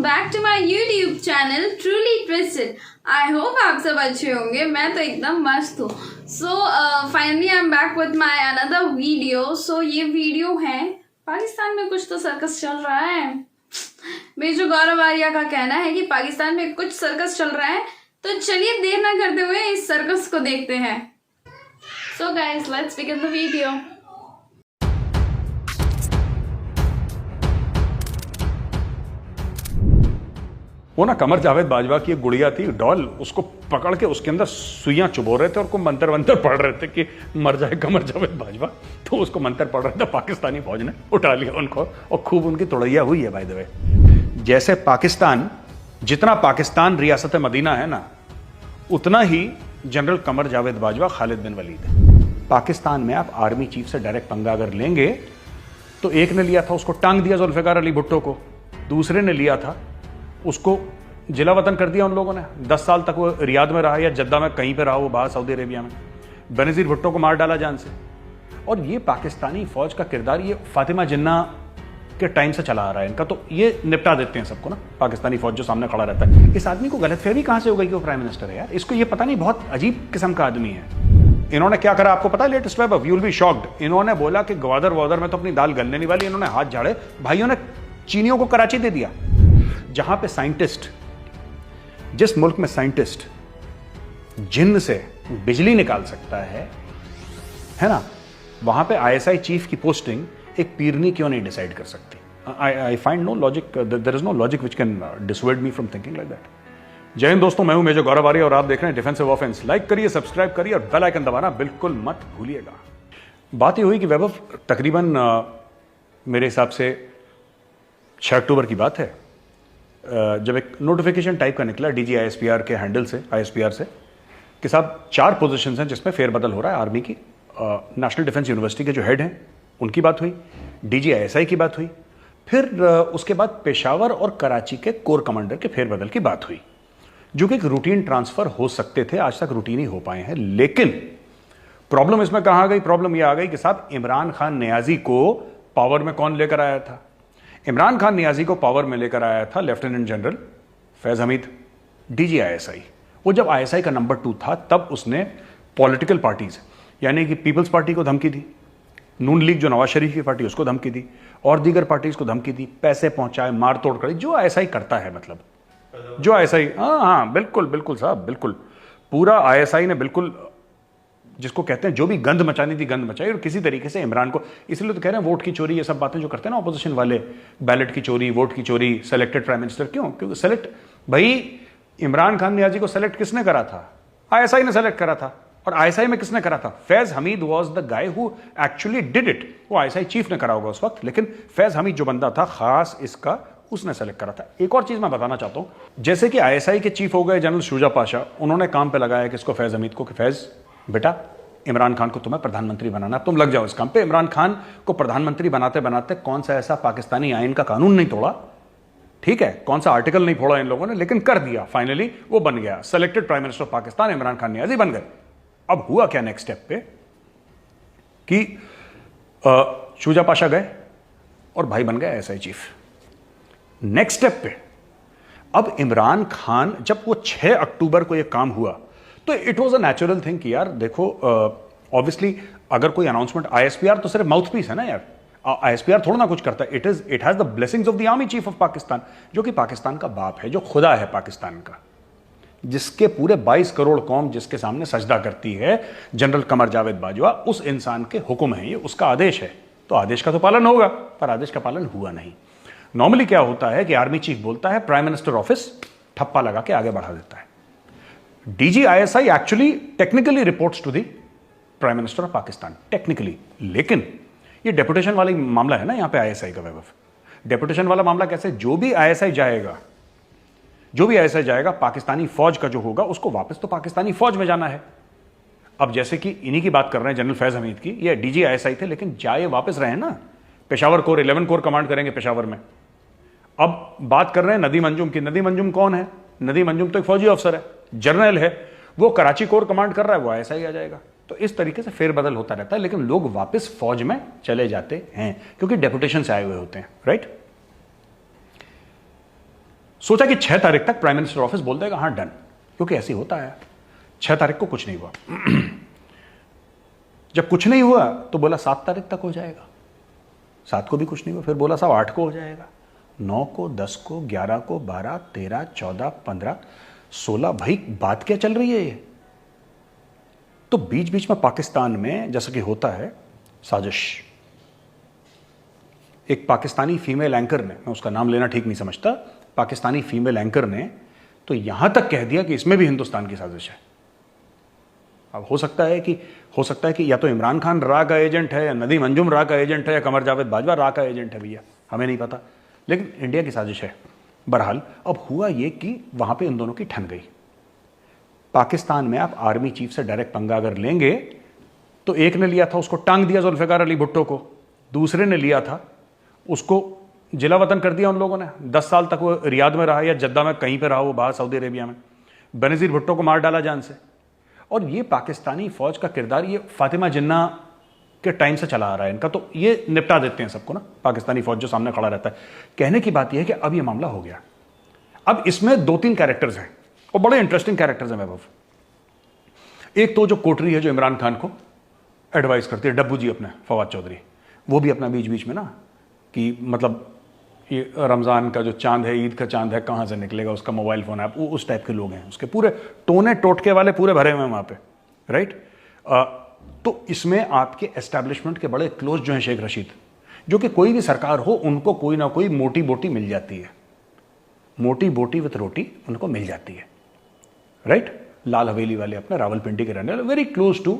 Back to my YouTube channel truly twisted. I hope आप सब अच्छे होंगे। मैं तो एकदम मस्त हूँ। So finally I am back with my another video. So ये वीडियो है, पाकिस्तान में कुछ तो सर्कस चल रहा है। मेजर गौरव आर्या का कहना है कि पाकिस्तान में कुछ सर्कस चल रहा है, तो चलिए देर ना करते हुए इस सर्कस को देखते हैं। So guys, let's begin the video. वो ना कमर जावेद बाजवा की एक गुड़िया थी डॉल, उसको पकड़ के उसके अंदर सुइयां चुबो रहे थे और को मंत्र वंतर पढ़ रहे थे कि मर जाए कमर जावेद बाजवा। तो उसको मंत्र पढ़ रहे थे, पाकिस्तानी फौज ने उठा लिया उनको और खूब उनकी तोड़ैया हुई है। बाय द वे, जैसे पाकिस्तान, जितना पाकिस्तान रियासत मदीना है ना, उतना ही जनरल कमर जावेद बाजवा खालिद बिन वलीद है। पाकिस्तान में आप आर्मी चीफ से डायरेक्ट पंगा अगर लेंगे तो एक ने लिया था, उसको टांग दिया जुल्फिकार अली भुट्टो को। दूसरे ने लिया था, उसको जिला वतन कर दिया उन लोगों ने। 10 साल तक वो रियाद में रहा या जद्दा में कहीं पे रहा, वो बाहर सऊदी अरेबिया में। बेनजीर भुट्टो को मार डाला जान से। और ये पाकिस्तानी फौज का किरदार ये फातिमा जिन्ना के टाइम से चला आ रहा है इनका। तो ये निपटा देते हैं सबको ना, पाकिस्तानी फौज जो सामने खड़ा रहता है। इस आदमी को गलतफहमी कहां से हो गई कि वो प्राइम मिनिस्टर है यार? इसको ये पता नहीं, बहुत अजीब किस्म का आदमी है। इन्होंने क्या करा आपको पता है? Latest web, you will be shocked. इन्होंने बोला कि ग्वादर वादर में तो अपनी दाल गलने नहीं वाली। इन्होंने हाथ झाड़े, भाइयों ने चीनियों को कराची दे दिया, जहां पे साइंटिस्ट, जिस मुल्क में साइंटिस्ट जिन्न से बिजली निकाल सकता है ना, वहां पे आईएसआई चीफ की पोस्टिंग एक पीरनी क्यों नहीं डिसाइड कर सकती? I find no logic, there is no logic which can dissuade me from thinking like that. जय हिंद दोस्तों, मैं हूं मेजर गौरव आर्या और आप देख रहे हैं डिफेंसिव ऑफेंस। लाइक करिए, सब्सक्राइब करिए और बेल आइकन दबाना बिल्कुल मत भूलिएगा। बात ये हुई कि वैभव, तकरीबन मेरे हिसाब से 6 अक्टूबर की बात है, जब एक नोटिफिकेशन टाइप का निकला डीजी आईएसपीआर के हैंडल से, आईएसपीआर से, कि साहब 4 पोजीशंस हैं जिसमें फेरबदल हो रहा है आर्मी की। नेशनल डिफेंस यूनिवर्सिटी के जो हेड हैं उनकी बात हुई, डीजी आईएसआई की बात हुई, फिर उसके बाद पेशावर और कराची के कोर कमांडर के फेरबदल की बात हुई, जो कि एक रूटीन ट्रांसफर हो सकते थे, आज तक रूटीन ही हो पाए हैं। लेकिन प्रॉब्लम इसमें कहां आ गई? प्रॉब्लम यह आ गई कि साहब इमरान खान नियाजी को पावर में कौन लेकर आया था? इमरान खान नियाजी को पावर में लेकर आया था lieutenant general Faiz Hamid, DG ISI. वो जब आईएसआई का नंबर 2 था, तब उसने पॉलिटिकल पार्टीज, यानी कि पीपल्स पार्टी को धमकी दी, नून लीग जो नवाज शरीफ की पार्टी, उसको धमकी दी, और दीगर पार्टीज को धमकी दी, पैसे पहुंचाए, मार तोड़ करी, जो आईएसआई करता है। मतलब जो आईएसआई, हाँ बिल्कुल बिल्कुल साहब, बिल्कुल पूरा आईएसआई ने बिल्कुल, जिसको कहते हैं जो भी गंद मचानी थी गंद मचाई, और किसी तरीके से इमरान को, इसलिए तो कह रहे हैं वोट की चोरी, ये सब बातें जो करते हैं ना ऑपोजिशन वाले, बैलेट की चोरी, वोट की चोरी, सेलेक्टेड प्राइम मिनिस्टर। क्यों? क्योंकि सेलेक्ट, भाई इमरान खान नियाजी को सेलेक्ट किसने करा था? आईएसआई ने सेलेक्ट करा था। और आईएसआई में किसने करा था? Faiz Hamid was the guy who actually did it. वो आईएसआई चीफ ने करा होगा उस वक्त, लेकिन फैज हमीद जो बंदा था खास इसका, उसने सेलेक्ट करा था। एक और चीज मैं बताना चाहता हूं, जैसे कि आईएसआई के चीफ हो गए जनरल शुजा पाशा, उन्होंने काम पे लगाया किसको? फैज हमीद को, कि फैज बेटा, इमरान खान को तुम्हें प्रधानमंत्री बनाना, तुम लग जाओ इस काम पे। इमरान खान को प्रधानमंत्री बनाते बनाते कौन सा ऐसा पाकिस्तानी आईन का कानून नहीं तोड़ा, ठीक है, कौन सा आर्टिकल नहीं फोड़ा इन लोगों ने, लेकिन कर दिया। फाइनली वो बन गया selected prime minister of Pakistan, Imran Khan Niazi बन गए। अब हुआ क्या नेक्स्ट स्टेप पे कि शुजा पाशा गए और भाई बन गए आईएसआई चीफ। नेक्स्ट स्टेप पे अब इमरान खान, जब वो 6 अक्टूबर को ये काम हुआ, तो it was a natural thing कि यार देखो, ऑब्वियसली अगर कोई अनाउंसमेंट, आईएसपीआर तो सिर्फ माउथ पीस है ना यार, आईएसपीआर थोड़ा ना कुछ करता है। It has the blessings of the army chief of Pakistan, जो कि पाकिस्तान का बाप है, जो खुदा है पाकिस्तान का, जिसके पूरे 22 करोड़ कौम जिसके सामने सजदा करती है, जनरल कमर जावेद बाजवा, उस इंसान के हुक्म है, ये उसका आदेश है। तो आदेश का तो पालन होगा, पर आदेश का पालन हुआ नहीं। नॉर्मली क्या होता है कि आर्मी चीफ बोलता है, प्राइम मिनिस्टर ऑफिस ठप्पा लगा के आगे बढ़ा देता है। DG ISI actually technically reports to the prime minister of Pakistan, technically. लेकिन ये डेपुटेशन वाला मामला है ना यहां पे आईएसआई का। वैभव, डेपुटेशन वाला मामला कैसे? जो भी आईएसआई जाएगा, पाकिस्तानी फौज का जो होगा, उसको वापस तो पाकिस्तानी फौज में जाना है। अब जैसे कि इन्हीं की बात कर रहे हैं, जनरल फैज हमीद की, ये डीजी आईएसआई थे, लेकिन जाए वापस रहे ना, पेशावर कोर, 11 कोर कमांड करेंगे पेशावर में। अब बात कर रहे हैं नदीम अंजुम की। नदीम अंजुम कौन है? नदीम अंजुम तो एक फौजी अफसर है, जनरल है, वो कराची कोर कमांड कर रहा है, वो आईएसआई आ जाएगा। तो इस तरीके से फेरबदल होता रहता है, लेकिन लोग वापस फौज में चले जाते हैं क्योंकि डेपुटेशन से आए हुए होते हैं, राइट? सोचा कि 6 तारीख तक प्राइम मिनिस्टर ऑफिस बोल देगा हाँ डन, क्योंकि ऐसे होता है। 6 तारीख को कुछ नहीं हुआ। जब कुछ नहीं हुआ तो बोला 7 तारीख तक हो जाएगा, 7 को भी कुछ नहीं हुआ, फिर बोला साहब 8 को हो जाएगा, 9 को, 10 को, 11 को, 12, 13, 14, 15, 16। भाई बात क्या चल रही है ये? तो बीच बीच में पाकिस्तान में जैसा कि होता है साजिश, एक पाकिस्तानी फीमेल एंकर ने, मैं उसका नाम लेना ठीक नहीं समझता, पाकिस्तानी फीमेल एंकर ने तो यहां तक कह दिया कि इसमें भी हिंदुस्तान की साजिश है। अब हो सकता है कि या तो इमरान खान रा का एजेंट है, या नदीम अंजुम रा का एजेंट है, या कमर जावेद बाजवा रा का एजेंट है, भैया हमें नहीं पता, लेकिन इंडिया की साजिश है। बहरहाल अब हुआ ये कि वहां पे इन दोनों की ठन गई। पाकिस्तान में आप आर्मी चीफ से डायरेक्ट पंगा अगर लेंगे तो एक ने लिया था उसको टांग दिया जुल्फिकार अली भुट्टो को, दूसरे ने लिया था उसको जिला वतन कर दिया उन लोगों ने। 10 साल तक वो रियाद में रहा या जद्दा में कहीं पे रहा, वो बाहर सऊदी अरेबिया में। बेनजीर भुट्टो को मार डाला जान से। और ये पाकिस्तानी फौज का किरदार ये फातिमा जिन्ना के टाइम से चला आ रहा है इनका, तो ये निपटा देते हैं सबको ना, पाकिस्तानी फौज जो सामने खड़ा रहता है। कहने की बात यह है कि अब ये मामला हो गया। अब इसमें 2-3 कैरेक्टर्स हैं और बड़े इंटरेस्टिंग कैरेक्टर्स हैं वैभव। एक तो जो कोटरी है जो इमरान खान को एडवाइस करती है, डब्बू जी अपने फवाद चौधरी, वो भी अपना बीच बीच में ना कि मतलब ये रमज़ान का जो चांद है, ईद का चांद है, कहाँ से निकलेगा, उसका मोबाइल फ़ोन ऐप, वो उस टाइप के लोग हैं। उसके पूरे टोने टोटके वाले पूरे भरे हुए हैं वहाँ पे, राइट। तो इसमें आपके एस्टैब्लिशमेंट के बड़े क्लोज जो हैं शेख रशीद, जो कि कोई भी सरकार हो उनको कोई ना कोई मोटी बोटी मिल जाती है, मोटी बोटी विथ रोटी उनको मिल जाती है, राइट। लाल हवेली वाले अपने रावलपिंडी के रहने वाले, वेरी क्लोज टू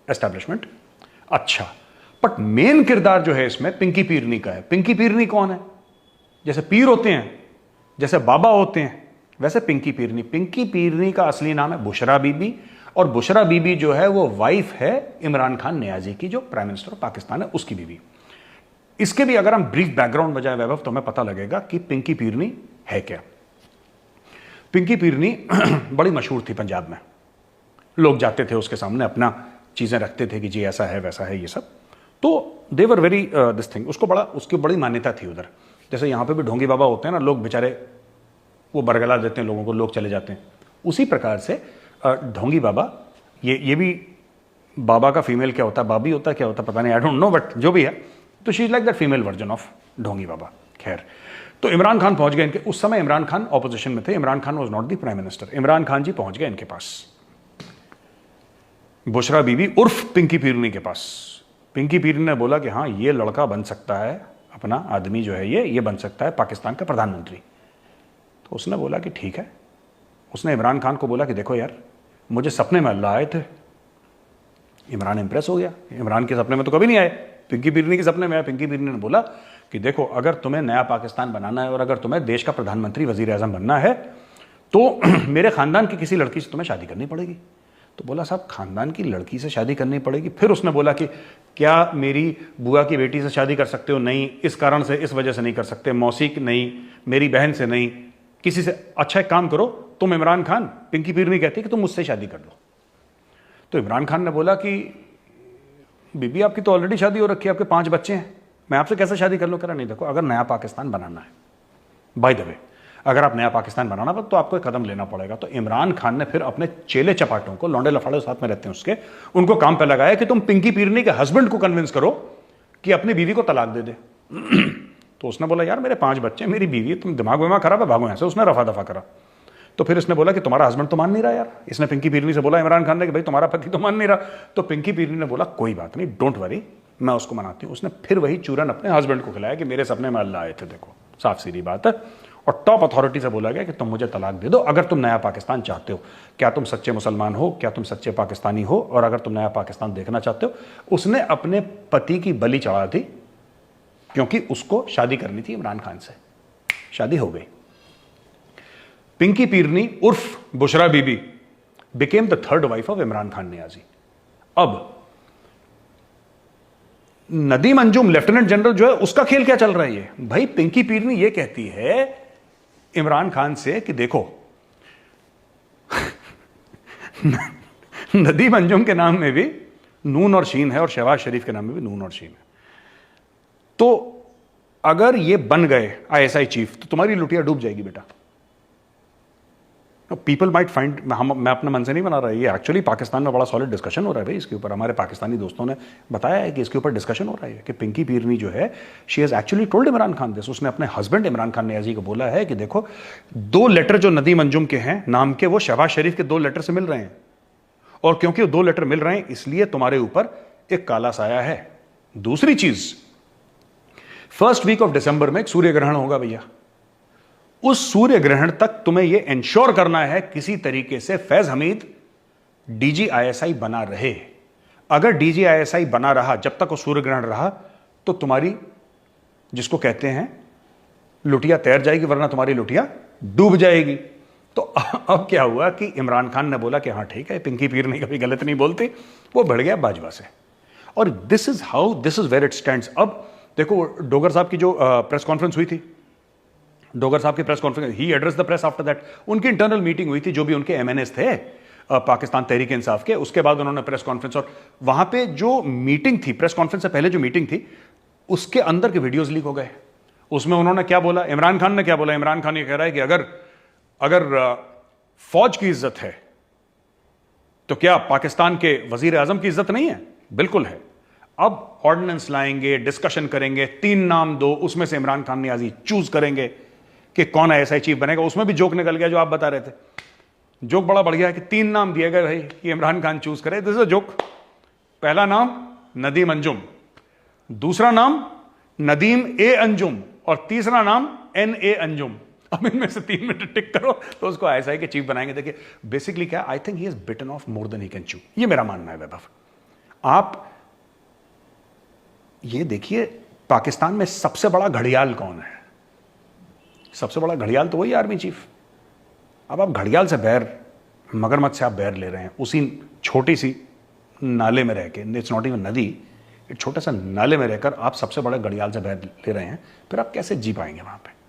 एस्टैब्लिशमेंट। अच्छा, बट मेन किरदार जो है इसमें पिंकी पीरनी का है। पिंकी पीरनी कौन है? जैसे पीर होते हैं, जैसे बाबा होते हैं, वैसे पिंकी पीरनी। पिंकी पीरनी का असली नाम है बुशरा बीबी, और बुशरा बीबी जो है वो वाइफ है इमरान खान नियाजी की, जो प्राइम मिनिस्टर ऑफ पाकिस्तान है, उसकी बीबी। इसके भी अगर हम ब्रीफ बैकग्राउंड बजाय वैभव तो हमें पता लगेगा कि पिंकी पीरनी है क्या। पिंकी पीरनी बड़ी मशहूर थी पंजाब में, लोग जाते थे उसके सामने अपना चीजें रखते थे कि जी ऐसा है वैसा है ये सब, तो दे वर वेरी दिस थिंग, उसकी बड़ी मान्यता थी उधर। जैसे यहाँ पे भी ढोंगी बाबा होते हैं ना, लोग बेचारे वो बरगला देते हैं लोगों को, लोग चले जाते हैं, उसी प्रकार से ढोंगी बाबा, ये भी बाबा का फीमेल क्या होता है, बाबी होता है, क्या होता है पता नहीं, आई डोंट नो, बट जो भी है, तो she is like that female version of ढोंगी बाबा। खैर, तो इमरान खान पहुंच गए इनके, उस समय इमरान खान ऑपोजिशन में थे, Imran Khan was not the prime minister. Imran Khan ji पहुंच गए इनके पास, बुशरा बीबी उर्फ पिंकी पीरनी के पास। पिंकी पीरनी ने बोला कि हाँ ये लड़का बन सकता है, अपना आदमी जो है ये बन सकता है पाकिस्तान का प्रधानमंत्री। तो उसने बोला कि ठीक है। उसने इमरान खान को बोला कि देखो यार, मुझे सपने में अल्लाह आए थे। इमरान इंप्रेस हो गया, इमरान के सपने में तो कभी नहीं आए, पिंकी पीरनी के सपने में आया। पिंकी पीरनी ने बोला कि देखो, अगर तुम्हें नया पाकिस्तान बनाना है और अगर तुम्हें देश का प्रधानमंत्री वजीर आजम बनना है तो मेरे खानदान की किसी लड़की से तुम्हें शादी करनी पड़ेगी। तो बोला साहब खानदान की लड़की से शादी करनी पड़ेगी? फिर उसने बोला कि क्या मेरी बुआ की बेटी से शादी कर सकते हो? नहीं, इस कारण से, इस वजह से नहीं कर सकते। मौसी नहीं, मेरी बहन से नहीं, किसी से। अच्छा एक काम करो तुम इमरान खान, पिंकी पीरनी कहती है कि तुम मुझसे शादी कर लो। तो इमरान खान ने बोला कि बीबी आपकी तो ऑलरेडी शादी हो रखी है, आपके 5 बच्चे हैं, मैं आपसे कैसे शादी कर लूं? कह रहा नहीं, देखो अगर नया पाकिस्तान बनाना है, बाय द वे अगर आप नया पाकिस्तान बनाना तो आपको एक कदम लेना पड़ेगा। तो इमरान खान ने फिर अपने चेले चपाटों को, लौंडे लफाड़े साथ में रहते हैं उसके, उनको काम पे लगाया कि तुम पिंकी पीरनी के हस्बैंड को कन्विंस करो कि अपनी बीवी को तलाक दे दे। तो उसने बोला यार मेरे 5 बच्चे, मेरी बीवी, तुम दिमाग विमाग खराब है, भागो यहां से। उसने रफा दफा करा। तो फिर इसने बोला कि तुम्हारा हस्बैंड तो मान नहीं रहा यार। इसने पिंकी पीरनी से बोला इमरान खान ने कि भाई तुम्हारा पति तो मान नहीं रहा। तो पिंकी पीरनी ने बोला कोई बात नहीं, डोंट वरी, मैं उसको मनाती हूँ। उसने फिर वही चूरन अपने हस्बैंड को खिलाया कि मेरे सपने में अल्लाह आए थे, देखो साफ सीधी बात है। और टॉप अथॉरिटी से बोला गया कि तुम मुझे तलाक दे दो अगर तुम नया पाकिस्तान चाहते हो। क्या तुम सच्चे मुसलमान हो? क्या तुम सच्चे पाकिस्तानी हो? और अगर तुम नया पाकिस्तान देखना चाहते हो। उसने अपने पति की बलि चढ़ा दी क्योंकि उसको शादी करनी थी इमरान खान से। शादी हो गई। पिंकी पीरनी उर्फ Bushra Bibi became the 3rd wife of Imran Khan Niazi. अब नदीम अंजुम लेफ्टिनेंट जनरल जो है उसका खेल क्या चल रहा है? ये भाई पिंकी पीरनी ये कहती है इमरान खान से कि देखो नदीम अंजुम के नाम में भी नून और शीन है और शहबाज शरीफ के नाम में भी नून और शीन है, तो अगर ये बन गए ISI चीफ तो तुम्हारी लुटिया डूब जाएगी बेटा। पीपल माइट फाइंड, मैं अपने मन से नहीं बना रहा, ये एक्चुअली पाकिस्तान में बड़ा सॉलिड डिस्कशन हो रहा है भाई इसके ऊपर। हमारे पाकिस्तानी दोस्तों ने बताया है कि इसके ऊपर डिस्कशन हो रहा है कि पिंकी पीरनी जो है, she has actually told Imran Khan this. उसने अपने हस्बैंड इमरान खान नियाजी को बोला है कि देखो 2 लेटर जो नदीम अंजुम के हैं नाम के, वो शहबाज शरीफ के 2 लेटर से मिल रहे हैं, और क्योंकि वो 2 लेटर मिल रहे हैं इसलिए तुम्हारे ऊपर एक काला साया है। दूसरी चीज, फर्स्ट वीक ऑफ दिसंबर में एक सूर्य ग्रहण होगा भैया, उस सूर्य ग्रहण तक तुम्हें यह इंश्योर करना है किसी तरीके से फैज हमीद डीजीआईएसआई बना रहे। अगर डीजीआईएसआई बना रहा जब तक वो सूर्य ग्रहण रहा, तो तुम्हारी, जिसको कहते हैं, लुटिया तैर जाएगी, वरना तुम्हारी लुटिया डूब जाएगी। तो अब क्या हुआ कि इमरान खान ने बोला कि हाँ ठीक है, पिंकी पीरनी कभी गलत नहीं बोलती, वो बढ़ गया बाजवा से। और this is where it stands. अब देखो डोगर साहब की जो प्रेस कॉन्फ्रेंस हुई थी, डोगर साहब की press conference, he address the press after that. उनकी इंटरनल मीटिंग हुई थी, जो भी उनके एमएनएस थे पाकिस्तान तहरीक इंसाफ के, उसके बाद उन्होंने प्रेस कॉन्फ्रेंस, और वहां पे जो मीटिंग थी, प्रेस कॉन्फ्रेंस से पहले जो मीटिंग थी, उसके अंदर के वीडियोस लीक हो गए। उसमें उन्होंने क्या बोला, इमरान खान ने क्या बोला, इमरान खान ये कह रहा है कि अगर फौज की इज्जत है तो क्या पाकिस्तान के वजीर आजम की इज्जत नहीं है? बिल्कुल है। अब ऑर्डिनेंस लाएंगे, डिस्कशन करेंगे, 3 नाम दो, उसमें से इमरान खान नियाजी चूज करेंगे कि कौन आईएसआई चीफ बनेगा। उसमें भी जोक निकल गया जो आप बता रहे थे, जोक बड़ा बढ़ गया है कि 3 नाम दिए गए भाई कि इमरान खान चूज करे। This is a joke. पहला नाम नदीम अंजुम, दूसरा नाम नदीम ए अंजुम, और तीसरा नाम NA अंजुम। अब इनमें से 3 में टिक करो तो उसको आईएसआई के चीफ बनाएंगे। देखिए बेसिकली क्या, I think he is bitten off more than he can chew, ये मेरा मानना है वैभव। आप ये देखिए पाकिस्तान में सबसे बड़ा घड़ियाल कौन है? सबसे बड़ा घड़ियाल तो वही आर्मी चीफ। अब आप घड़ियाल से बैर, मगरमच्छ से आप बैर ले रहे हैं, उसी छोटी सी नाले में रह के, इट्स नॉट इवन नदी, एक छोटे सा नाले में रहकर आप सबसे बड़े घड़ियाल से बैर ले रहे हैं, फिर आप कैसे जी पाएंगे वहां पे?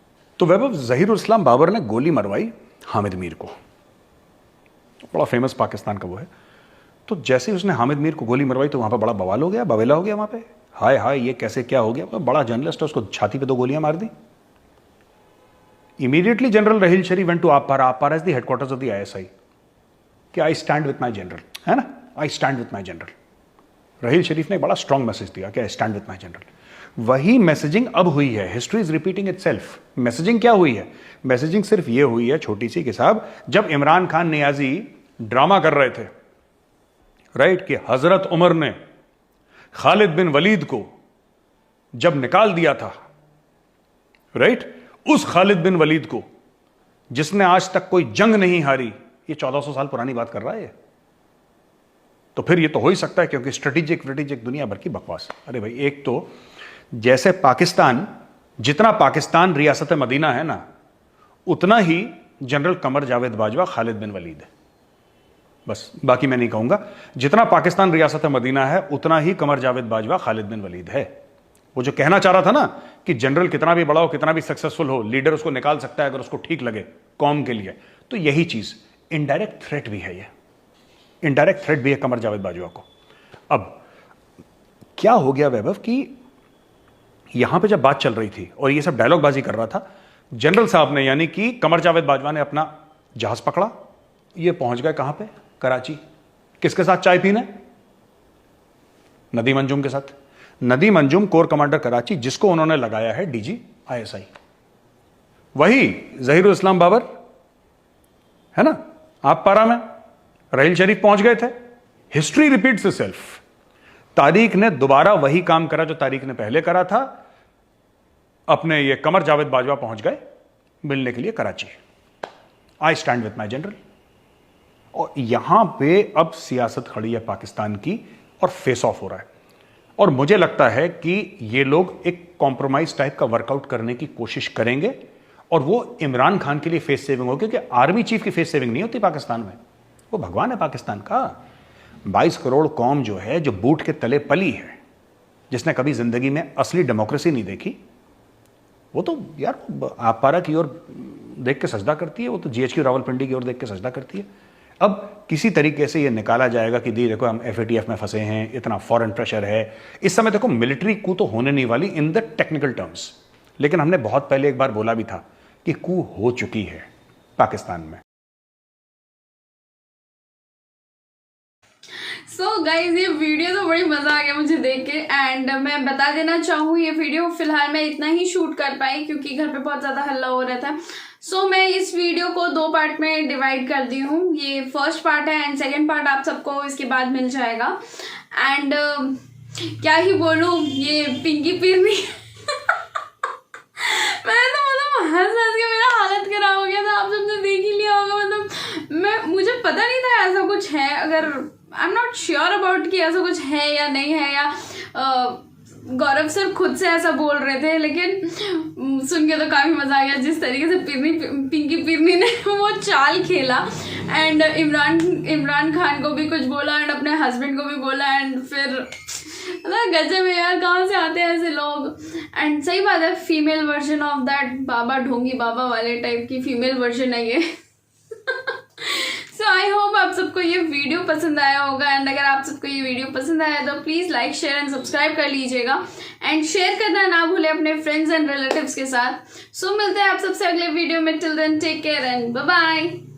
तो वैभव, ज़हीरुल इस्लाम बाबर ने गोली मरवाई हामिद मीर को, बड़ा फेमस पाकिस्तान का वो है। तो जैसे ही उसने हामिद मीर को गोली मरवाई तो वहां पर बड़ा बवाल हो गया, बवेला हो गया वहां पे, हाय हाय ये कैसे क्या हो गया। बड़ा जर्नलिस्ट है, उसको छाती पे 2 गोलियां मार दी। Immediately general Raheel Sharif went to Aabpara is the headquarters of the ISI कि I stand with my general, है ना, I stand with my general. Raheel Sharif ने बड़ा स्ट्रॉन्ग मैसेज दिया कि I stand with my general. वही मैसेजिंग अब हुई है, history is repeating itself. Messaging क्या हुई है? मैसेजिंग सिर्फ ये हुई है छोटी सी कि साहब, जब इमरान खान नियाजी ड्रामा कर रहे थे, राइट, कि हजरत उमर ने खालिद बिन वलीद को जब निकाल दिया था, राइट, उस खालिद बिन वलीद को जिसने आज तक कोई जंग नहीं हारी, ये 1400 साल पुरानी बात कर रहा है। तो फिर ये तो हो ही सकता है, क्योंकि स्ट्रेटेजिक दुनिया भर की बकवास। अरे भाई, एक तो जैसे पाकिस्तान, जितना पाकिस्तान रियासत मदीना है ना, उतना ही जनरल कमर जावेद बाजवा खालिद बिन वलीद है। बस बाकी मैं नहीं कहूंगा। जितना पाकिस्तान रियासत मदीना है, उतना ही कमर जावेद बाजवा खालिद बिन वलीद है। वो जो कहना चाह रहा था ना कि जनरल कितना भी बड़ा हो, कितना भी सक्सेसफुल हो, लीडर उसको निकाल सकता है अगर उसको ठीक लगे कौम के लिए। तो यही चीज इनडायरेक्ट थ्रेट भी है, ये इनडायरेक्ट थ्रेट भी है कमर जावेद बाजवा को। अब क्या हो गया वैभव कि यहां पे जब बात चल रही थी और ये सब डायलॉग बाजी कर रहा था, जनरल साहब ने, यानी कि कमर जावेद बाजवा ने अपना जहाज पकड़ा, ये पहुंच गए कहां पे? कराची। किसके साथ चाय पीने? नदीम अंजुम के साथ। नदीम अंजुम कोर कमांडर कराची, जिसको उन्होंने लगाया है डीजी आईएसआई, वही ज़हीरुल इस्लाम बाबर है ना, आप पारा में रहील शरीफ पहुंच गए थे। History repeats itself. तारीख ने दोबारा वही काम करा जो तारीख ने पहले करा था। अपने ये कमर जावेद बाजवा पहुंच गए मिलने के लिए कराची, आई स्टैंड विथ माई जनरल। और यहां पे अब सियासत खड़ी है पाकिस्तान की और फेस ऑफ हो रहा है। और मुझे लगता है कि ये लोग एक कॉम्प्रोमाइज टाइप का वर्कआउट करने की कोशिश करेंगे, और वो इमरान खान के लिए फेस सेविंग होगी, क्योंकि आर्मी चीफ की फेस सेविंग नहीं होती पाकिस्तान में। वो भगवान है पाकिस्तान का। 22 करोड़ कौम जो है, जो बूट के तले पली है, जिसने कभी जिंदगी में असली डेमोक्रेसी नहीं देखी, वो तो यार आप पारा की ओर देख के सजदा करती है, वो तो GHQ रावलपिंडी की ओर देख के सजदा करती है। अब किसी तरीके से ये निकाला जाएगा कि दी देखो हम FATF में फंसे हैं, इतना फॉरेन प्रेशर है। इस समय देखो मिलिट्री कू तो होने नहीं वाली इन द टेक्निकल टर्म्स, लेकिन हमने बहुत पहले एक बार बोला भी था कि कू हो चुकी है पाकिस्तान में। सो गाइज ये वीडियो तो बड़ी मजा आ गया मुझे देख के। एंड मैं बता देना चाहूँ ये वीडियो फिलहाल मैं इतना ही शूट कर पाई क्योंकि घर पे बहुत ज्यादा हल्ला हो रहा था। सो मैं इस वीडियो को 2 पार्ट में डिवाइड कर दी हूँ। ये फर्स्ट पार्ट है एंड सेकेंड पार्ट आप सबको इसके बाद मिल जाएगा। एंड क्या ही बोलूँ, ये पिंकी पिरनी मैं तो मतलब हंस हंस के मेरा हालत खराब हो गया था। आप सबने देख ही लिया होगा। मतलब मुझे पता नहीं था ऐसा कुछ है। अगर I am not sure about कि ऐसा कुछ है या नहीं है, या गौरव सर खुद से ऐसा बोल रहे थे, लेकिन सुन के तो काफ़ी मज़ा आ गया जिस तरीके से पिंकी पिरनी ने वो चाल खेला। एंड इमरान खान को भी कुछ बोला एंड अपने हस्बैंड को भी बोला। एंड फिर मतलब गजब है यार, कहाँ से आते हैं ऐसे लोग। एंड सही बात है, फीमेल वर्जन ऑफ दैट बाबा ढोंगी बाबा वाले टाइप की फीमेल वर्जन है ये। सो आई होप आप सबको ये वीडियो पसंद आया होगा। एंड अगर आप सबको ये वीडियो पसंद आया तो please like share and subscribe कर लीजिएगा। एंड शेयर करना ना भूलें अपने फ्रेंड्स एंड रिलेटिव्स के साथ। सो मिलते हैं आप सबसे अगले वीडियो में। Till then take care and bye bye.